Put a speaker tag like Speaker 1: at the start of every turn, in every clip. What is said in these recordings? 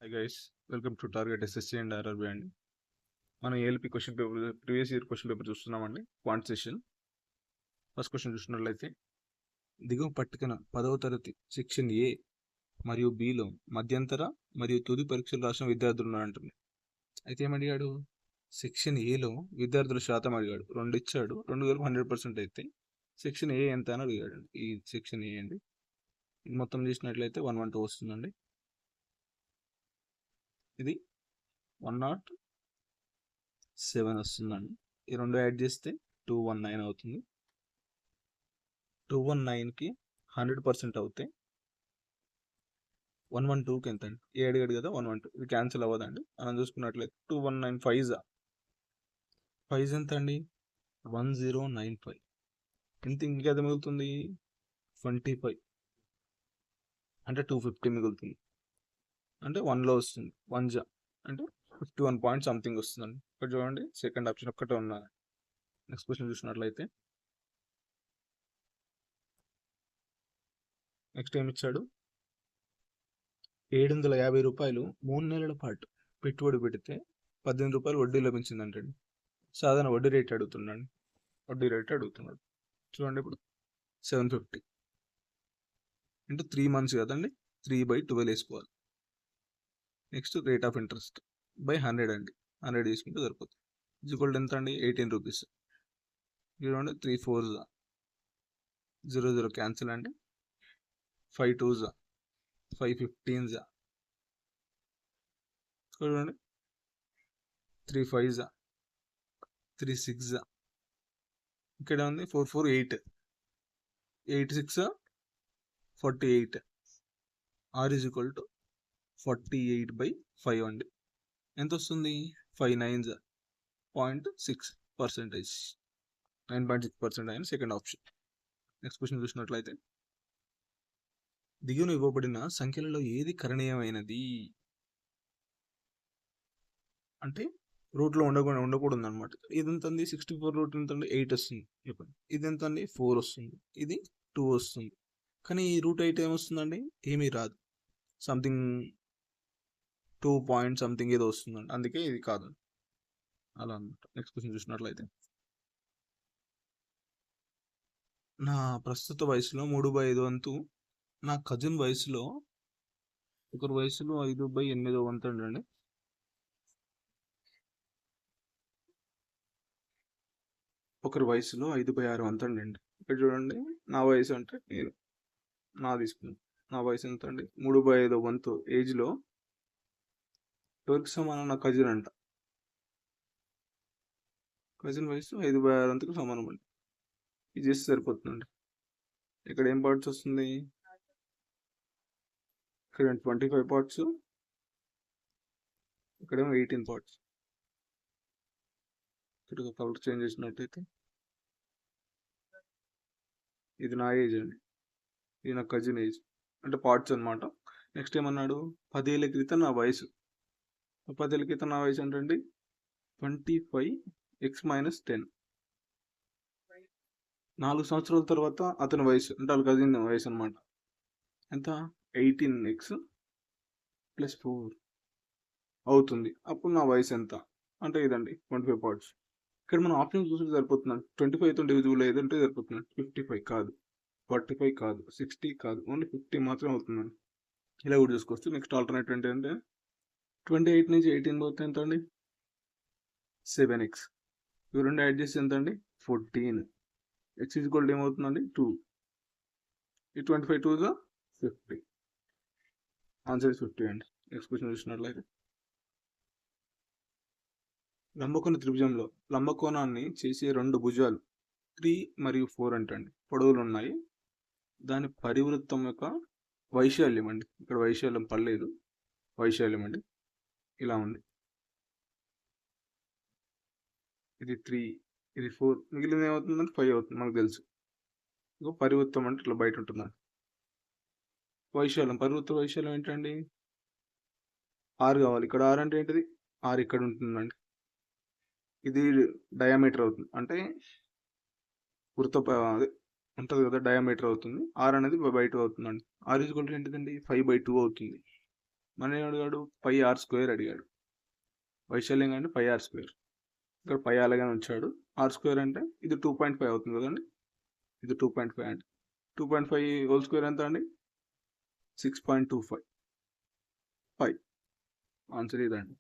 Speaker 1: Hi guys, welcome to target SSC and RRB అండి. మనం ALP question paper previous year question paper చూస్తున్నామండి. Quant session first question చూసినట్లయితే, దిగువ పట్టికన 10వ తరగతి సెక్షన్ ఏ మరియు బిలో మధ్యంతర మరియు తుది పరీక్షలు రాసిన విద్యార్థులు ఉన్నారంటుంది. అయితే ఏమడిగాడు? సెక్షన్ ఏలో విద్యార్థుల శాతం అడిగాడు. 2 ఇచ్చాడు. 2 వరకు 100% అయితే సెక్షన్ ఏ ఎంత అని అడిగాడు. ఈ సెక్షన్ ఏ అండి. ఇది మొత్తం చేసినట్లయితే 112 వస్తుందండి. ఇది 107 వస్తుందండి. ఈ రెండు యాడ్ చేస్తే 219 అవుతుంది. 219కి 100% అవుతే 112కి ఎంత అండి? ఏ అడిగాడు కదా 112, ఇది క్యాన్సిల్ అవ్వదండి. మనం చూసుకున్నట్లయితే 219 5 ఎంత అండి? 1095. ఎంత ఇంకా మిగులుతుంది? 25 అంటే 250 మిగులుతుంది. అంటే 1లో వస్తుంది. 1 అంటే 51 పాయింట్ సంథింగ్ వస్తుందండి. ఇక్కడ చూడండి, సెకండ్ ఆప్షన్ ఒక్కటే ఉన్నది. నెక్స్ట్ క్వశ్చన్ చూసినట్లయితే, నెక్స్ట్ ఏమి ఇచ్చాడు? 750 రూపాయలు 3 నెలల పాటు పెట్టుబడి పెడితే 18 రూపాయలు వడ్డీ లభించిందంటండి. సాధారణ వడ్డీ రేట్ అడుగుతున్నాడు. చూడండి, ఇప్పుడు 750 ఇంటూ 3 months కదండి. 3/12 వేసుకోవాలి. Next rate of interest by 100 అండి. 100 తీసుకుంటే సరిపోతుంది. ఈక్వల్ ఎంత అండి? 18 రూపీస్. చూడండి, 3 4s 0 క్యాన్సిల్ అండి. 5 2s 5 15s. చూడండి, 3 5s 3 6s. ఇక్కడ ఉంది 4 4 8 8 6 48. R is equal to 48/5 అండి. ఎంత వస్తుంది? 5 9s 0.6%. 9.6% అయిన సెకండ్ ఆప్షన్. నెక్స్ట్ క్వశ్చన్ చూసినట్లయితే, దిగువన ఇవ్వబడిన సంఖ్యలలో ఏది కరణీయమైనది? అంటే రూట్లో ఉండకూడదు అనమాట. ఇది ఎంత అండి? 64 రూట్ ఎంత అండి? 8 వస్తుంది. చెప్పండి, ఇది ఎంత అండి? 4 వస్తుంది. ఇది 2 వస్తుంది. కానీ ఈ రూట్ 8 ఏమొస్తుందండి? ఏమీ రాదు. సంథింగ్ 2 పాయింట్ సంథింగ్ ఏదో వస్తుందండి. అందుకే ఇది కాదు అలా అనమాట. నెక్స్ట్ క్వశ్చన్ చూసినట్లయితే, నా ప్రస్తుత వయసులో 3/5 వంతు నా కజిన్ వయసులో ఒకరి వయసులో 5/8 వంతు అండి. ఒకరి వయసులో 5/6 వంతు అండి. ఇక్కడ చూడండి, నా వయసు అంటే నా తీసుకున్నాను. నా వయసు ఎంత అండి? 3/5 వంతు ఏజ్లో ఎవరికి సమానం? నా కజిన్ అంట. కజిన్ వయసు 5/6 వంతుకు సమానం అండి. ఇది చేస్తే సరిపోతుందండి. ఇక్కడ ఏం పార్ట్స్ వస్తుంది? ఇక్కడ 25 పార్ట్స్, ఇక్కడేమో 18 పార్ట్స్. ఇక్కడ కలర్ చేంజ్ చేసినట్టయితే, ఇది నా ఏజ్ అండి, ఇది నా కజిన్ ఏజ్, అంటే పార్ట్స్ అనమాట. నెక్స్ట్ ఏమన్నాడు? 10 ఏళ్ళ క్రితం నా వయసు. 10 ఏళ్ళ క్రితం నా వయసు అంటే 25x - 10. 4 సంవత్సరాల తర్వాత అతని వయసు, అంటే వాళ్ళ కజిన్ వయసు అనమాట. ఎంత? 18x + 4 అవుతుంది. అప్పుడు నా వయసు ఎంత అంటే ఇదండి, 25 పార్ట్స్. ఇక్కడ మనం ఆప్షన్ చూసి సరిపోతున్నాను. 25 తో డివిజిబుల్ ఏదంటే సరిపోతున్నాను. 55 కాదు, 45 కాదు, 60 కాదు, ఓన్లీ 50 మాత్రం అవుతుందండి. ఇలా కూడా చూసుకోవచ్చు. నెక్స్ట్ ఆల్టర్నేటివ్ ఏంటంటే, 28 నుంచి 18 పోతే ఎంత అండి? 7x. ఇవి రెండు యాడ్ చేసి ఎంత అండి? 14. x ఈక్వల్ టు ఏమవుతుందండి? 2. ఈ 25 2s 50. ఆన్సర్ 50 అండి. నెక్స్ట్ క్వశ్చన్ చూసినట్లయితే, లంబకోణ త్రిభుజంలో లంబకోణాన్ని చేసే 2 భుజాలు 3 మరియు 4 అంటండి పొడవులు ఉన్నాయి. దాని పరివృత్తం యొక్క వైశాల్యం అండి. ఇక్కడ వైశాల్యం పర్లేదు, వైశాల్యం అండి ఇలా ఉంది. ఇది 3, ఇది 4, మిగిలిన ఏమవుతుందంటే 5 అవుతుంది, మనకు తెలుసు. ఇంకో పరివృత్తం అంటే ఇట్లా బయట ఉంటుందండి. వైశాల్యం, పరివృత్త వైశాల్యం ఏంటండి? 6 కావాలి. ఇక్కడ 6 అంటే ఏంటిది? 6 ఇక్కడ ఉంటుందండి. ఇది డయామీటర్ అవుతుంది, అంటే వృత్త అదే ఉంటుంది కదా, డయామీటర్ అవుతుంది. 6 అనేది బయట అవుతుందండి. R ఈక్వల్ టు ఏంటిదండి? 5/2 అవుతుంది. మన ఏం అడిగాడు, పై ఆర్ స్క్వేర్ అడిగాడు. వైశాల్యం అంటే పై ఆర్ స్క్వేర్. ఇక్కడ పై అలాగే ఉంచాడు. ఆర్ స్క్వేర్ అంటే ఇది 2.5 అవుతుంది కదండి. ఇది 2.5 అంటే 2.5 హోల్ స్క్వేర్ ఎంత అండి, 6.25. పై ఆన్సర్ ఇదండి,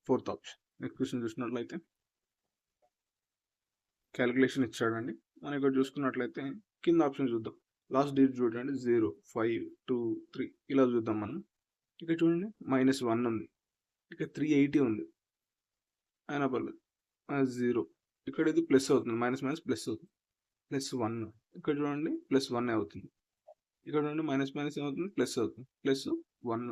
Speaker 1: ఫోర్త్ ఆప్షన్. నెక్స్ట్ క్వశ్చన్ చూసినట్లయితే క్యాలిక్యులేషన్ ఇచ్చాడండి. మనం ఇక్కడ చూసుకున్నట్లయితే కింద ఆప్షన్ చూద్దాం. లాస్ట్ డిజిట్ చూడండి, 0, 5, 2, 3 ఇలా చూద్దాం మనం. ఇక్కడ చూడండి -1 ఉంది, ఇక్కడ 380 ఉంది, అయినా పర్లేదు. -0 ఇక్కడ ఇది ప్లస్ అవుతుంది, మైనస్ మైనస్ ప్లస్ అవుతుంది, +1 ఇక్కడ చూడండి +1 అవుతుంది. ఇక్కడ చూడండి మైనస్ మైనస్ ఏమవుతుంది, ప్లస్ అవుతుంది, +1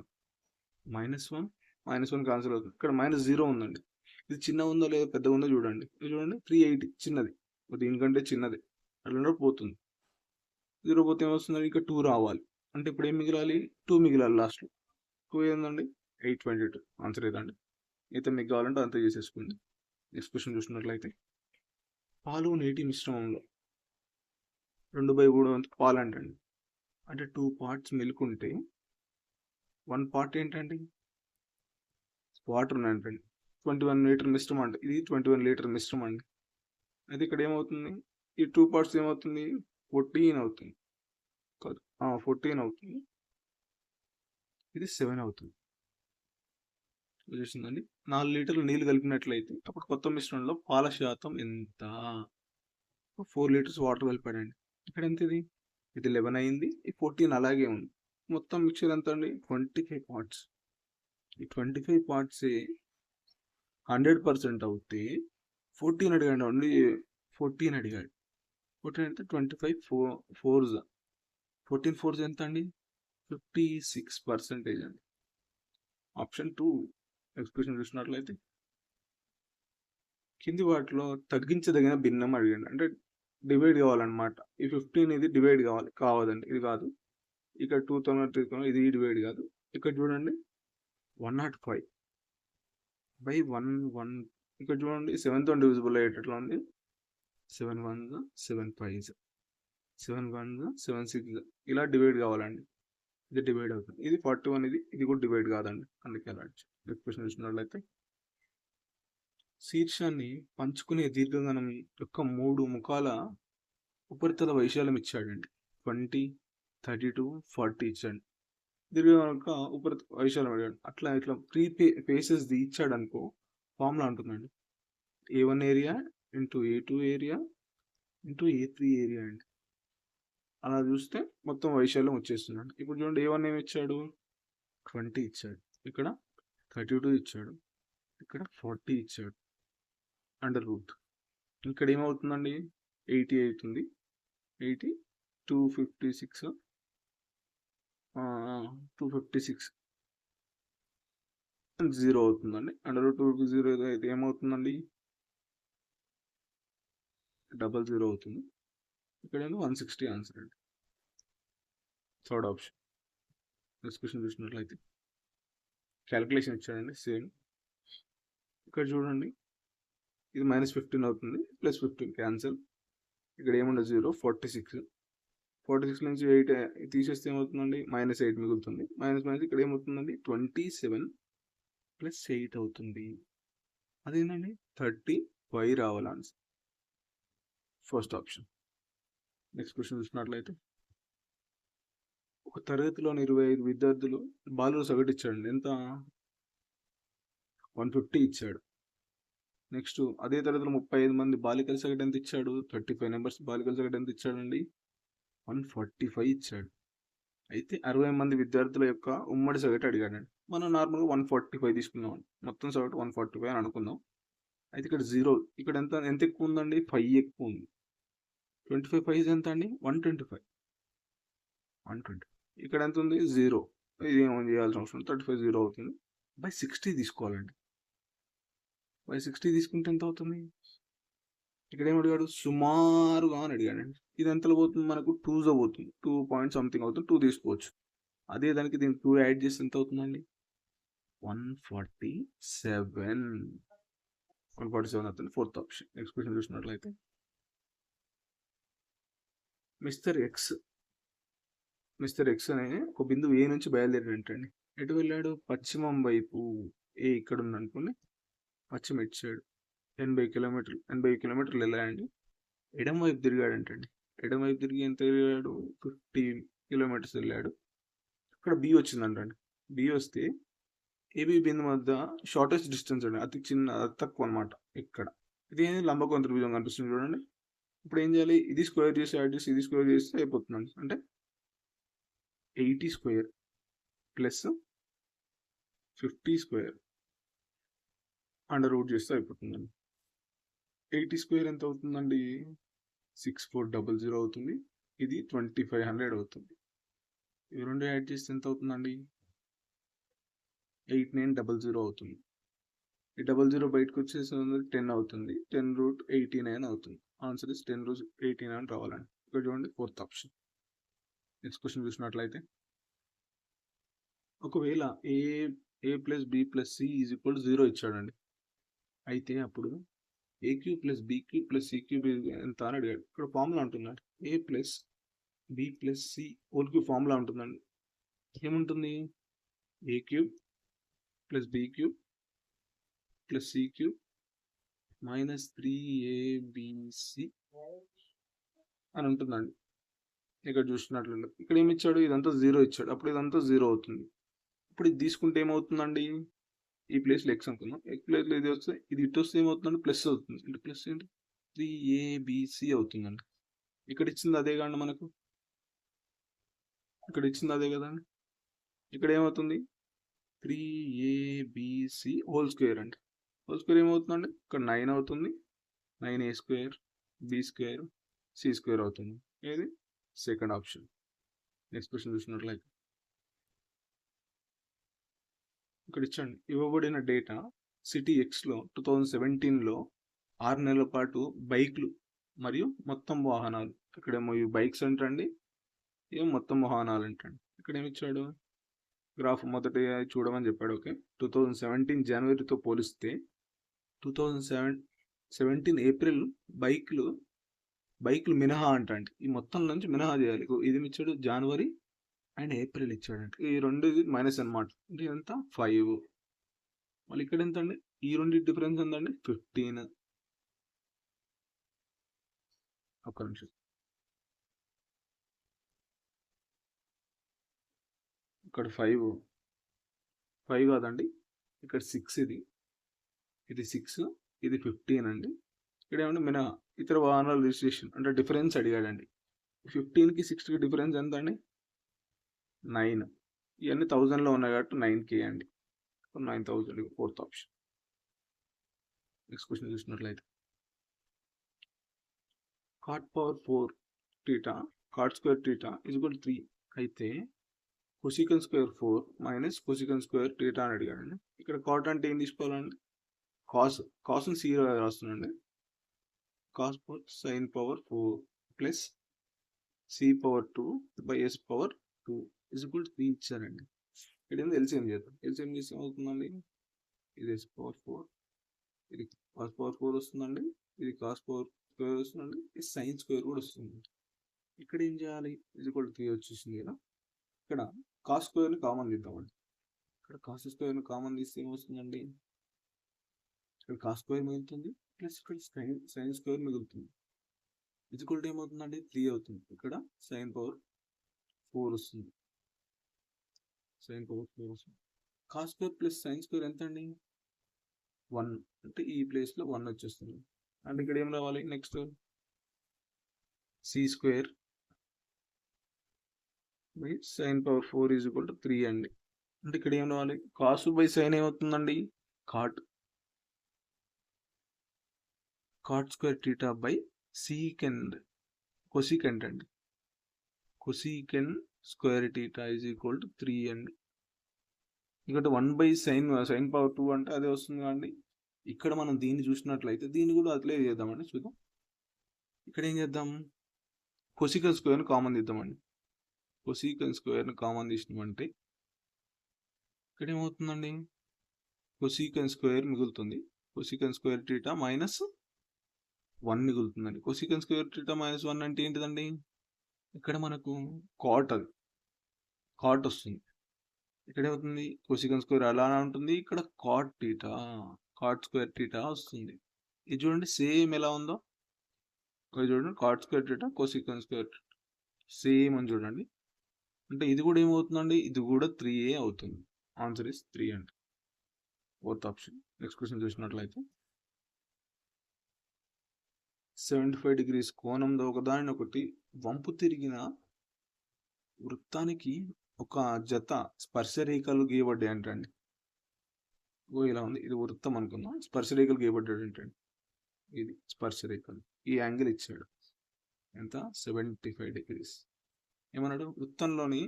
Speaker 1: -1 క్యాన్సిల్ అవుతుంది. ఇక్కడ -0 ఉందండి. ఇది చిన్న ఉందో లేదో పెద్ద ఉందో చూడండి. ఇది చూడండి 380 చిన్నది, దీనికంటే చిన్నది, అట్లా పోతుంది. 0 పోతే ఏమొస్తుంది, ఇక్కడ 2 రావాలి. అంటే ఇప్పుడు ఏం మిగిలాలి, 2 మిగిలాలి లాస్ట్లో. 2 ఏందండి, 822. ఆన్సర్ ఏదండి. అయితే మీకు కావాలంటే అంతా చేసేసుకోండి. నెక్స్ట్ క్వశ్చన్ చూసినట్లయితే పాలు నీటి మిశ్రమంలో 2/3 వంతు పాలు అంటండి. అంటే 2 parts మిల్క్ ఉంటే 1 part ఏంటండి, వాటర్ ఉన్నాయంటండి. 21 లీటర్ మిశ్రమం అంటే ఇది 21 లీటర్ మిశ్రమం అండి. అయితే ఇక్కడ ఏమవుతుంది, ఈ 2 parts ఏమవుతుంది, 14 అవుతుంది కాదు, 14 అవుతుంది, ఇది 7 అవుతుంది. చూసిందండి. 4 లీటర్లు నీళ్ళు కలిపినట్లయితే అప్పుడు కొత్త మిశ్రమంలో పాల శాతం ఎంత, 4 లీటర్స్ వాటర్ కలిపాడండి. ఇక్కడ ఎంత ఇది 11 అయింది, ఈ 14 అలాగే ఉంది. మొత్తం మిక్చర్ ఎంత అండి, 25 parts. ఈ 25 parts 100% అవుతే 14 అడిగాడు, ఓన్లీ 14 అడిగాడు. 14 అంటే 25 4s 14 4s ఎంత అండి, 56% అండి. ఆప్షన్ 2. ఎక్స్ప్రెషన్ చూసినట్లయితే కింది వాటిలో తగ్గించదగిన భిన్నం అడిగాడు. అంటే డివైడ్ కావాలన్నమాట. ఈ 15 ఇది డివైడ్ కావదండి, ఇది కాదు. ఇక్కడ 2 ఇది డివైడ్ కాదు. ఇక్కడ చూడండి 105/1 ఇక్కడ చూడండి 7తో డివిజిబుల్ అయ్యేటట్లు ఉంది. 7 1s 7 5s 7 1s 7 6 ఇలా డివైడ్ కావాలండి. ఇది డివైడ్ అవుతుంది. ఇది 41, ఇది కూడా డివైడ్ కాదండి, అందుకే అలా ఎక్స్ప్రెషన్ చూసినట్లయితే శీర్షాన్ని పంచుకునే దీర్ఘగణం యొక్క 3 ముఖాల ఉపరితల వైశాల్యం ఇచ్చాడండి. 20, 32, 40 ఇచ్చాడు. దీర్ఘగణం యొక్క ఉపరితల వైశాల్యం అడిగాడు. అట్లా ఇట్లా 3 ఫేసెస్ ఇచ్చాడు అనుకో, ఫార్ములా ఉంటుందండి, A1 area into A2 area into A3 area అండి. అలా చూస్తే మొత్తం వైశాల్యం వచ్చేస్తున్నాడు. ఇప్పుడు చూడండి A1 ఏమి ఇచ్చాడు, 20 ఇచ్చాడు, ఇక్కడ 32 ఇచ్చాడు, ఇక్కడ 40 ఇచ్చాడు √. ఇక్కడ ఏమవుతుందండి, 80 అవుతుంది, 80 256 0 అవుతుందండి. √2 0 అయితే ఏమవుతుందండి, 00 అవుతుంది. ఇక్కడ 160 ఆన్సర్ అండి, థర్డ్ ఆప్షన్. నెక్స్ట్ క్వశ్చన్ చూసినట్లయితే క్యాలిక్యులేషన్ ఇచ్చాడండి సేమ్. ఇక్కడ చూడండి ఇది -15 అవుతుంది, +15 క్యాన్సల్. ఇక్కడ ఏముండదు 0, 46 నుంచి 8 తీసేస్తే ఏమవుతుందండి, -8 మిగులుతుంది. మైనస్ ఇక్కడ ఏమవుతుందండి, 27 + 8 అవుతుంది. అదేంటండి 35 రావాలి answer, first option. Next question చూసినట్లయితే ఒక తరగతిలోని 25 విద్యార్థులు బాలుర సగటు ఇచ్చాడండి. ఎంత, 150 ఇచ్చాడు. నెక్స్ట్ అదే తరగతిలో 35 మంది బాలికల సగటు ఎంత ఇచ్చాడు, 35 మెంబర్స్ బాలికల సగటు ఎంత ఇచ్చాడండి, 145 ఇచ్చాడు. అయితే 60 మంది విద్యార్థుల యొక్క ఉమ్మడి సగటు అడిగాడండి. మనం నార్మల్గా 145 తీసుకుందాం, మొత్తం సగటు 145 అని అనుకుందాం. అయితే ఇక్కడ 0, ఇక్కడ ఎంత ఎక్కువ ఉందండి, 5 ఎక్కువ ఉంది. 25 5 ఎంత అండి, 120. ఇక్కడ ఎంత ఉంది, 0. ఇది ఏమని చేయాల్సిన అవసరం, 35 0 అవుతుంది. బై 60 తీసుకోవాలండి. బై 60 తీసుకుంటే ఎంత అవుతుంది, ఇక్కడ ఏమి అడిగాడు, సుమారుగా అని అడిగాడండి. ఇది ఎంతలో పోతుంది, మనకు 2 పోతుంది, 2 పాయింట్ సంథింగ్ అవుతుంది, 2 తీసుకోవచ్చు. అదే దానికి దీనికి 2 యాడ్ చేస్తే ఎంత అవుతుందండి, 147 అవుతుంది, ఫోర్త్ ఆప్షన్. నెక్స్ట్ క్వశ్చన్ చూసినట్లయితే మిస్టర్ ఎక్స్ అనే ఒక బిందువు ఏ నుంచి బయలుదేరినట్టండి. ఎటు వెళ్ళాడు? పశ్చిమం వైపు. ఏ ఇక్కడ ఉంది అనుకోండి, పశ్చిమ ఇటు సైడ్ 80 కిలోమీటర్లు వెళ్ళాడండి. ఎడమ వైపు తిరిగాడంటండి. ఎడమ వైపు తిరిగి ఎంత తిరిగాడు? 50 కిలోమీటర్స్ వెళ్ళాడు. ఇక్కడ బి వచ్చిందంటండి. బి వస్తే ఏబి బిందు మధ్య షార్టెస్ట్ డిస్టెన్స్ అండి, అతి తక్కువ అనమాట. ఇక్కడ ఇది లంబకోణ త్రిభుజం కనిపిస్తుంది చూడండి. ఇప్పుడు ఏం చేయాలి? ఇది స్క్వేర్ చేసి యాడ్ చేసి ఇది స్క్వేర్ చేస్తే అయిపోతుందండి. అంటే 80 square plus 50 square under root చేస్తే అయిపోతుందండి. 80 స్క్వేర్ ఎంత అవుతుందండి? 6400 అవుతుంది. ఇది 2500 అవుతుంది. ఇవి రెండు యాడ్ చేస్తే ఎంత అవుతుందండి? 8900 అవుతుంది. ఈ 00 బయటకు వచ్చేసి 10 అవుతుంది. 10 రూట్ 89 అవుతుంది. ఆన్సర్ ఇస్ 10 రూట్ 89 రావాలండి. ఇక్కడ చూడండి, 4th ఆప్షన్. నెక్స్ట్ క్వశ్చన్ చూసినట్లయితే, ఒకవేళ A plus B plus C is equal 0 ఇచ్చాడండి. అయితే అప్పుడు A cube plus B cube plus C cube ఎంత అని అడిగాడు. ఇక్కడ ఫార్ములా ఉంటుందండి. A plus B plus C whole cube formula ఉంటుందండి. ఏముంటుంది? A cube plus B cube plus C cube minus 3abc అని ఉంటుందండి. ఇక్కడ చూసినట్లుంది. ఇక్కడ ఏమి ఇచ్చాడు? ఇదంతా 0 ఇచ్చాడు. అప్పుడు ఇదంతా 0 అవుతుంది. ఇప్పుడు ఇది తీసుకుంటే ఏమవుతుందండి? ఈ ప్లేస్లో ఎక్స్ అనుకుందాం. ఎక్స్ ప్లేస్లో ఇది వస్తే ఇది ఇటు వస్తే ఏమవుతుందండి? ప్లస్ అవుతుంది. అంటే ప్లస్ ఏంటి? 3abc అవుతుందండి. ఇక్కడ ఇచ్చింది అదే కాండి మనకు. ఇక్కడ ఇచ్చింది అదే కదండి. ఇక్కడ ఏమవుతుంది? 3abc హోల్ స్క్వేర్ అండి. హోల్ స్క్వేర్ ఏమవుతుందండి? ఇక్కడ 9 అవుతుంది. 9a square B square C square అవుతుంది. ఏది? Second option. నెక్స్ట్ క్వశ్చన్ చూసినట్లయితే, ఇక్కడ ఇచ్చండి, ఇవ్వబడిన డేటా సిటీ ఎక్స్లో 2017లో 6 నెలల పాటు బైక్లు మరియు మొత్తం వాహనాలు, ఇక్కడేమో ఇవి బైక్స్ అంటండి, ఏమో మొత్తం వాహనాలు అంటండి. ఇక్కడ ఏమి ఇచ్చాడు? గ్రాఫ్ మొదటి చూడమని చెప్పాడు. ఓకే, 2017 జనవరితో పోలిస్తే 2017 ఏప్రిల్ బైక్లు మినహా అంటండి. ఈ మొత్తం నుంచి మినహా చేయాలి. ఇది ఇచ్చాడు జనవరి అండ్ ఏప్రిల్ ఇచ్చాడంటే ఈ రెండు మైనస్ అనమాట. అంటే ఎంత? 5. మళ్ళీ ఇక్కడ ఎంత అండి? ఈ రెండు డిఫరెన్స్ ఎంతండి? 15. ఒక్క నిమిషం, ఇక్కడ 5 కాదండి, ఇక్కడ 6. ఇది 6, ఇది 15 అండి. ఇక్కడ ఏమంటే మినహా ఇతర వాహనాల రిజిస్ట్రేషన్ అంటే డిఫరెన్స్ అడిగాడండి. 15కి 6కి డిఫరెన్స్ ఎంత అండి? 9. ఇవన్నీ 1000లో ఉన్నాయి కాబట్టి 9K అండి. 9000. 4th option. నెక్స్ట్ క్వశ్చన్ చూసినట్లయితే, cot power 4 θ cot square θ is equal 3 అయితే cosecant square 4 minus cosecant square θ అని అడిగాడండి. ఇక్కడ కాట్ అంటే ఏం తీసుకోవాలండి? కాస్ని సి రాస్తుందండి. Cos power sine power 4 plus C power 2 by S power 2 is equal 3 ఇచ్చారండి. ఇక్కడ ఏంది? ఎల్సిఎం చేద్దాం. ఎల్సిఎం చేస్తే ఏమవుతుందండి? ఇది ఎస్ పవర్ 4, ఇది కాస్ పవర్ 4 వస్తుందండి, ఇది కాస్ పవర్ స్క్వేర్ వస్తుందండి, ఇది సైన్ స్క్వేర్ కూడా వస్తుంది. ఇక్కడ ఏం చేయాలి? ఇది కూడా 3 వచ్చేసింది కదా. ఇక్కడ కాస్ స్క్వేర్ని కామన్ తీద్దామండి. ఇక్కడ కాస్ స్క్వేర్ని కామన్ తీస్తే ఏమొస్తుందండి? ఇక్కడ కాస్ స్క్వేర్ మిగులుతుంది ప్లస్ ఇక్కడ సైన్ స్క్వేర్ మిగులుతుంది. ఇది కూడా ఏమవుతుందండి? 3 అవుతుంది. ఇక్కడ సైన్ పవర్ 4 వస్తుంది. సైన్ పవర్ 4 వస్తుంది. Cos square plus sine square ఎంత అండి? 1. అంటే ఈ ప్లేస్లో 1 వచ్చేస్తుంది. అంటే ఇక్కడ ఏం రావాలి? Next C square by sine power 4 is equal to 3 అండి. అంటే ఇక్కడ ఏం రావాలి? కాసు బై సైన్ ఏమవుతుందండి? Cot square θ by secant cosecant అండి. Cosecant square θ is equal to 3 అండి. ఇక్కడ 1 బై సైన్ పవర్ 2 అంటే అదే వస్తుంది కదండి. ఇక్కడ మనం దీన్ని చూసినట్లయితే దీన్ని కూడా అట్లే చేద్దామండి. చూద్దాం. ఇక్కడ ఏం చేద్దాం? కొసికన్ స్క్వేర్ని కామన్ తీద్దామండి. కొసికన్ స్క్వేర్ని కామన్ తీసినామంటే ఇక్కడ ఏమవుతుందండి? కొసికన్ స్క్వేర్ మిగులుతుంది. కొసికన్ స్క్వేర్ θ మైనస్ 1 మిగులుతుందండి. కొసికన్ స్క్వేర్ θ మైనస్ 1 అంటే ఏంటిదండి? ఇక్కడ మనకు కాట్ వస్తుంది. ఇక్కడ ఏమవుతుంది కొసికన్ స్క్వేర్ అలానే ఉంటుంది, ఇక్కడ cot theta cot square theta వస్తుంది. ఇది చూడండి సేమ్ ఎలా ఉందో, ఇది చూడండి cot square theta cosecant square same అని చూడండి. అంటే ఇది కూడా ఏమవుతుందండి, ఇది కూడా 3a అవుతుంది. ఆన్సర్ ఇస్ 3 అంటే ఫోర్త్ ఆప్షన్. నెక్స్ట్ క్వశ్చన్ చూసినట్లయితే 75 degrees కోణంలో ఒకదానినొకటి వంపు తిరిగిన వృత్తానికి ఒక జత స్పర్శరేఖలు గీయబడ్డాయి అంటండి. ఇలా ఉంది, ఇది వృత్తం అనుకుందాం, స్పర్శరేఖలు గీయబడ్డాడు ఏంటండి, ఇది స్పర్శరేఖలు. ఈ యాంగిల్ ఇచ్చాడు ఎంత 75 degrees. ఏమన్నాడు, వృత్తంలోని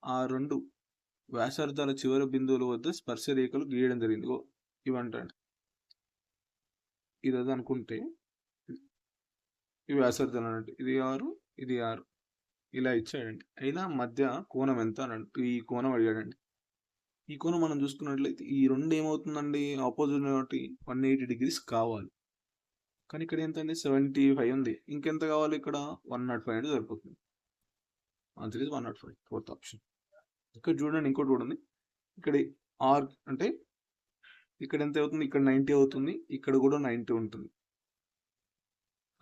Speaker 1: ఆ 2 వ్యాసార్థాల చివరి బిందువుల వద్ద స్పర్శరేఖలు గీయడం జరిగింది. ఇవంటండి, ఇది అనుకుంటే ఈ వ్యాసార్థాలు అన్నట్టు, ఇది 6 ఇది 6 ఇలా ఇచ్చాడండి. అయినా మధ్య కోణం ఎంత అన్నట్టు ఈ కోణం అడిగాడండి. ఈ కోణం మనం చూసుకున్నట్లయితే ఈ 2 ఏమవుతుందండి, ఆపోజిట్ 180 degrees కావాలి. కానీ ఇక్కడ ఎంత అండి 75 ఉంది, ఇంకెంత కావాలి, ఇక్కడ 105 అంటే సరిపోతుంది. Answer is 105 fourth option. ఇక్కడ చూడండి ఇంకోటి కూడా ఉంది, ఇక్కడ ఆర్ అంటే ఇక్కడ ఎంత అవుతుంది, ఇక్కడ 90 అవుతుంది, ఇక్కడ కూడా 90 ఉంటుంది.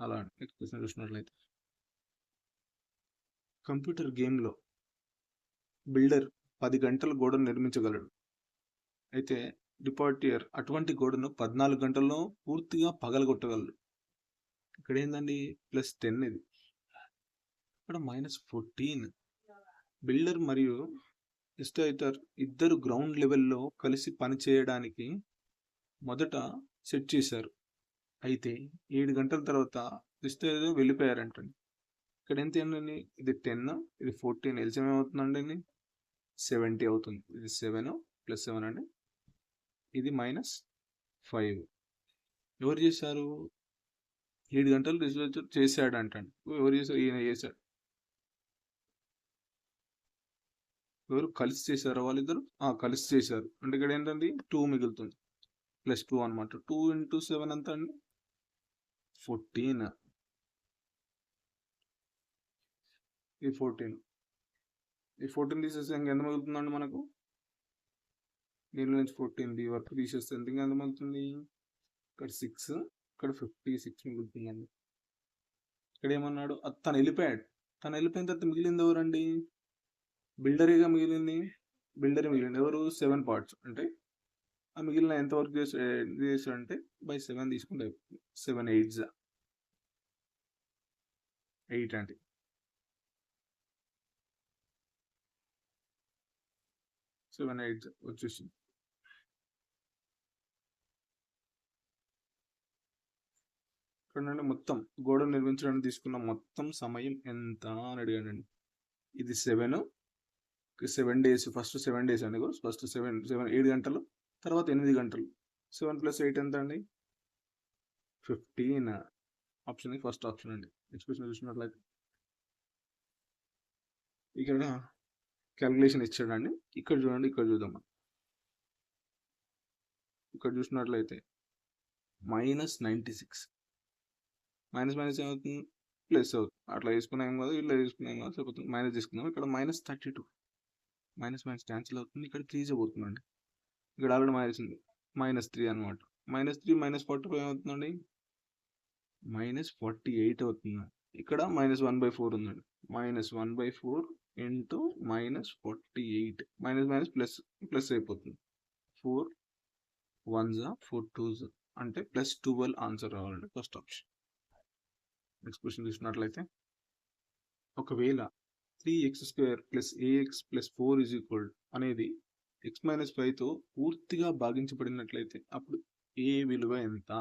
Speaker 1: అలా నెక్స్ట్ క్వశ్చన్ చూసినట్లయితే కంప్యూటర్ గేమ్లో బిల్డర్ 10 గంటల గోడను నిర్మించగలడు. అయితే డిపార్టియర్ అటువంటి గోడను 14 గంటల్లో పూర్తిగా పగలగొట్టగలడు. ఇక్కడ ఏందండి +10, ఇది ఇక్కడ -14. బిల్డర్ మరియు ఎస్టైటర్ ఇద్దరు గ్రౌండ్ లెవెల్లో కలిసి పనిచేయడానికి మొదట సెట్ చేశారు. అయితే 7 గంటల తర్వాత ఎస్టైటర్ వెళ్ళిపోయారంటండి. ఇక్కడ ఎంత ఏంటండి, ఇది 10 ఇది 14, ఎల్సిఎం ఏమవుతుందండి 70 అవుతుంది. ఇది 7 + 7 అండి, ఇది -5. ఎవరు చేశారు, 7 గంటలు రీసెర్చ్ చేశాడు అంటండి. ఎవరు చేశారు, ఈయన చేశాడు. ఎవరు కలిసి చేశారు, వాళ్ళిద్దరు కలిసి చేశారు. అంటే ఇక్కడ ఏంటండి 2 మిగులుతుంది, +2 అనమాట. 2 × 7 ఎంత అండి 14, ఈ 14 తీసేస్తే ఇంకెంత మిగులుతుందండి మనకు, దీని నుంచి 14 వరకు తీసేస్తే ఎంత మిగులుతుంది, ఇక్కడ 6, ఇక్కడ 56 మిగులుతుందండి. ఇక్కడ ఏమన్నాడు, తను వెళ్ళిపోయాడు, తను వెళ్ళిపోయిన తర్వాత మిగిలింది ఎవరండి, బిల్డరీగా మిగిలింది, ఎవరు 7 parts. అంటే ఆ మిగిలిన ఎంత వర్క్ చేసాడంటే బై 7 తీసుకుంటే 7 8s 8 అంటే 7 8 వచ్చేసి చూడండి మొత్తం గోడ నిర్మించడానికి తీసుకున్న మొత్తం సమయం ఎంత అని అడిగాడండి. ఇది 7 days, ఫస్ట్ 7 days అండి, ఫస్ట్ 7 గంటలు, తర్వాత 8 గంటలు. 7 + 8 ఎంత అండి 15. ఆప్షన్ ఫస్ట్ ఆప్షన్ అండి. నెక్స్ట్ క్వశ్చన్ చూసినట్లయితే ఇక్కడ క్యాలిక్యులేషన్ ఇచ్చాడండి. ఇక్కడ చూడండి, ఇక్కడ చూద్దాం. ఇక్కడ చూసినట్లయితే -96, మైనస్ ఏమవుతుంది ప్లస్ అవుతుంది. అట్లా తీసుకున్నాం కదా, ఇట్లా తీసుకున్నాం కదా, సరిపోతుంది. మైనస్ తీసుకున్నాం, ఇక్కడ -32, మైనస్ క్యాన్సిల్ అవుతుంది, ఇక్కడ 3 పోతుందండి. ఇక్కడ ఆల్రెడీ మైనస్ ఉంది, -3 అనమాట. -3 -45 ఏమవుతుందండి -48 అవుతుంది. ఇక్కడ -1/4 ఉందండి, -1/4 × -48, ప్లస్ అయిపోతుంది. 4 1s 4 2s అంటే +12 ఆన్సర్ రావాలండి, ఫస్ట్ ఆప్షన్. నెక్స్ట్ క్వశ్చన్ చూసినట్లయితే ఒకవేళ 3x² + ax + 4 అనేది x - 5తో పూర్తిగా భాగించబడినట్లయితే అప్పుడు a విలువ ఎంత?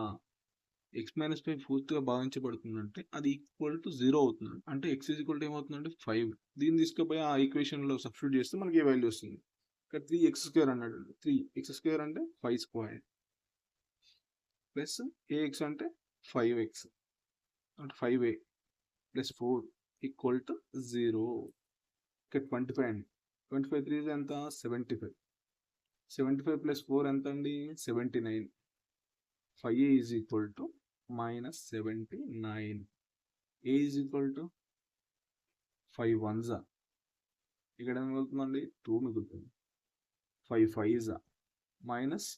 Speaker 1: x - 5 పూర్తిగా భాగించబడుతుందంటే అది =0 అవుతుంది. అంటే x ఏమవుతుందంటే 5. దీన్ని తీసుకుపోయి ఆ ఈక్వేషన్లో సబ్స్టిట్యూట్ చేస్తే మనకి ఏ వాల్యూ వస్తుంది. ఇక్కడ 3x² అన్నాడు, 3x² అంటే 5² ప్లస్ ax అంటే 5x అంటే 5a + 4 = 0. ఇక్కడ 25 అండి, 25 3 ఎంత 75, 75 + 4 ఎంత అండి 79. 5a = -79. a = 5 1s ఇక్కడ ఏం మిగులుతుందండి 2 మిగులుతుంది. 5 5 మైనస్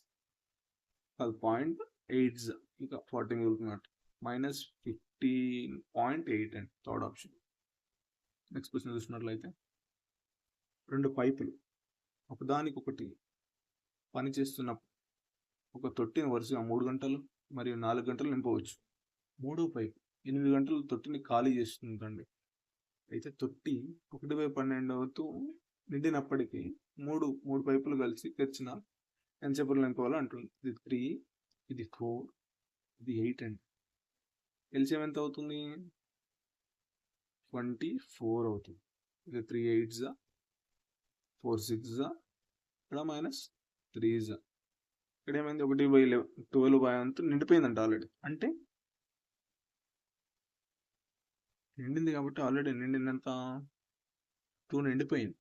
Speaker 1: 12.8 ఇంకా 40 మిగులుతున్నట్టు మైనస్ 15.8 అండి థర్డ్ ఆప్షన్. నెక్స్ట్ క్వశ్చన్ చూసినట్లయితే 2 పైపులు ఒకదానికొకటి పనిచేస్తున్నప్పుడు ఒక తొట్టిని వరుసగా 3 గంటలు మరియు 4 గంటలు నింపవచ్చు. 3వ పైపు 8 గంటలు తొట్టిని ఖాళీ చేస్తుందండి. అయితే తొట్టి 1/12 నిండినప్పటికీ మూడు పైపులు కలిసి తెచ్చిన ఎంతసేపట్లో నింపాలో అంటుంది. ఇది 3, ఇది 4, ఇది 8 అండి. ఎల్సిఎం ఎంత అవుతుంది? 24 అవుతుంది. ఇది 3 8s 4 6s ఇక్కడ మైనస్ 3s. ఇక్కడ ఏమైంది? 1/12 నిండిపోయిందంట ఆల్రెడీ. అంటే నిండింది కాబట్టి ఆల్రెడీ నిండిందంత 2 నిండిపోయింది.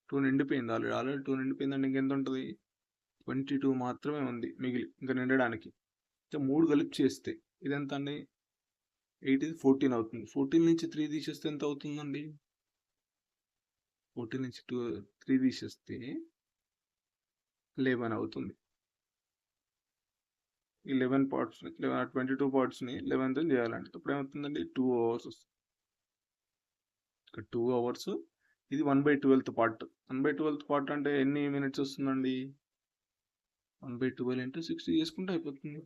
Speaker 1: 2 నిండిపోయింది ఆల్రెడీ 2 నిండిపోయిందంటే ఇంకెంత ఉంటుంది? 22 మాత్రమే ఉంది మిగిలి ఇంకా నిండడానికి. 3 కలిపి చేస్తే ఇది ఎంత అండి? 8 ఇది 14 అవుతుంది. 14 నుంచి 3 తీసేస్తే ఎంత అవుతుందండి? 14 నుంచి 3 తీసేస్తే 11 అవుతుంది. ఈ 11 పార్ట్స్ 22 పార్ట్స్ని 11తో చేయాలండి. ఇప్పుడు ఏమవుతుందండి? 2 అవర్స్ వస్తుంది. ఇక్కడ 2 అవర్స్. ఇది 1/12 పార్ట్. 1/12 పార్ట్ అంటే ఎన్ని మినిట్స్ వస్తుందండి? 1/12 × 60 చేసుకుంటే అయిపోతుంది.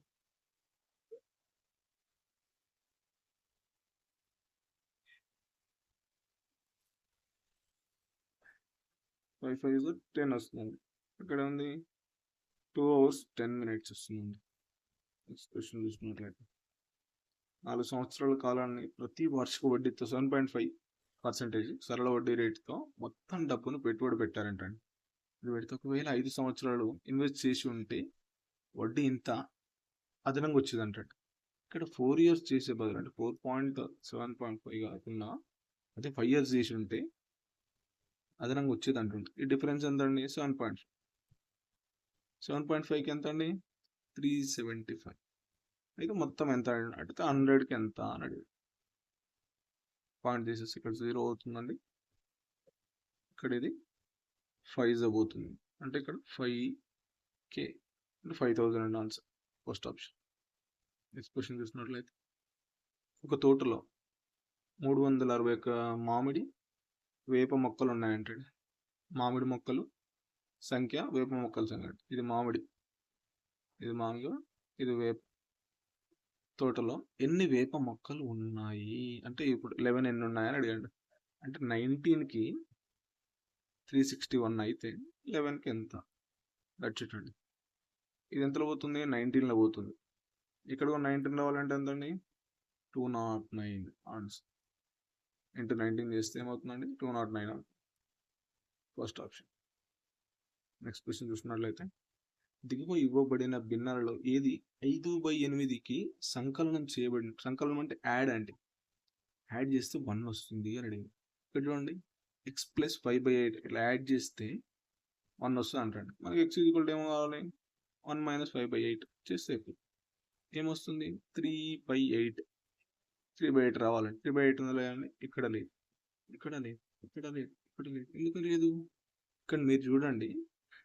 Speaker 1: ఫైవ్ 5 10 వస్తుంది. ఇక్కడ ఉంది 2 hours 10 minutes వస్తుందండి. నెక్స్ట్ క్వశ్చన్ చూసుకున్నట్లయితే 4 సంవత్సరాల కాలాన్ని ప్రతి వార్షిక వడ్డీతో 7.5% సరళ వడ్డీ రేటుతో మొత్తం డబ్బును పెట్టుబడి పెట్టారంటండి. ఇది పెడితే ఒకవేళ 5 సంవత్సరాలు ఇన్వెస్ట్ చేసి ఉంటే వడ్డీ ఇంత అదనంగా వచ్చేదంట. ఇక్కడ 4 years చేసే బదులు అంటే 4.7.5 కాకుండా అదే 5 years చేసి ఉంటే అదనంగా వచ్చేది అంటుంది. ఈ డిఫరెన్స్ ఎంత అండి? 7.5కి ఎంత అండి? 375. అయితే మొత్తం ఎంత అడిగితే 100కి ఎంత అని అడిగి పాయింట్ తీసేసి ఇక్కడ 0 అవుతుందండి. ఇక్కడ ఇది 5 పోతుంది అంటే ఇక్కడ 5K అంటే 5,000 అండి answer. First option. Next question చూసినట్లయితే ఒక తోటలో 361 మామిడి వేప మొక్కలు ఉన్నాయంటే మామిడి మొక్కలు సంఖ్య వేప మొక్కల సంఖ్య. ఇది మామిడి, ఇది మామిడి, ఇది వేప. తోటలో ఎన్ని వేప మొక్కలు ఉన్నాయి అంటే ఇప్పుడు 11 ఎన్ని ఉన్నాయని అడిగాడు. అంటే 19కి 361 అయితే 11కి ఎంత? దట్చిటండి. ఇది ఎంతలో పోతుంది? 19లో పోతుంది. ఇక్కడ 19 రావాలంటే ఎంతండి? 209 ఆన్సర్. ఇంటూ 19 చేస్తే ఏమవుతుందండి? 209 అవుతుంది. First option. నెక్స్ట్ క్వశ్చన్ చూసినట్లయితే దిగువ ఇవ్వబడిన భిన్నాలలో ఏది 5/8కి సంకలనం చేయబడింది? సంకలనం అంటే యాడ్ అండి. యాడ్ చేస్తే 1 వస్తుంది అని అడిగింది. ఇక్కడ చూడండి x + 5/8 ఇట్లా యాడ్ చేస్తే 1 వస్తుంది అంటండి. మనకి x = ఏమో కావాలి? 1 - 5/8 చేస్తే ఏమొస్తుంది? 3/8. 3/8 రావాలండి. 3/8 ఉందో లేదండి? ఇక్కడ లేదు, ఇక్కడ లేదు, ఇక్కడ లేదు, ఇక్కడ లేదు. ఎందుకు లేదు? ఇక్కడ మీరు చూడండి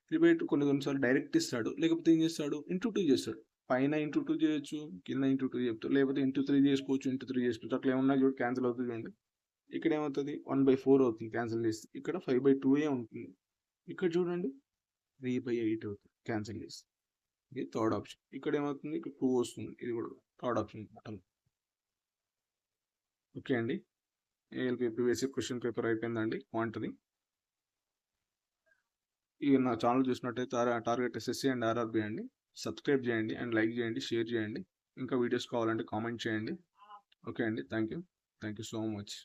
Speaker 1: 3/8 కొన్నిసార్లు డైరెక్ట్ ఇస్తాడు, లేకపోతే ఏం చేస్తాడు? ఇంటూ 2 చేస్తాడు. పైన ఇంటూ 2 చేయొచ్చు, కింద ఇంటూ 2 చెప్తాడు, లేకపోతే ఇంటూ 3 చేసుకోవచ్చు, ఇంటూ 3 చేసుకోవచ్చు. అట్లా ఏమన్నా చూడు క్యాన్సిల్ అవుతుంది చూడండి. ఇక్కడ ఏమవుతుంది? 1/4 అవుతుంది క్యాన్సిల్ చేస్తే. ఇక్కడ 5/2 ఉంటుంది. ఇక్కడ చూడండి 3/8 అవుతుంది క్యాన్సిల్ చేస్తే. ఇది థర్డ్ ఆప్షన్. ఇక్కడ ఏమవుతుంది? ఇక్కడ 2 వస్తుంది. ఇది కూడా థర్డ్ ఆప్షన్. ఓకే అండి, ఏఎల్పి బేసిక్ క్వశ్చన్ పేపర్ అయిపోయిందండి. క్వాంటిటీ ఈ నా ఛానల్ చూసినట్టయితే టార్గెట్ SSC అండ్ RRB అండి. సబ్స్క్రైబ్ చేయండి అండ్ లైక్ చేయండి, షేర్ చేయండి. ఇంకా వీడియోస్ కావాలంటే కామెంట్ చేయండి. ఓకే అండి, థ్యాంక్ యూ సో మచ్.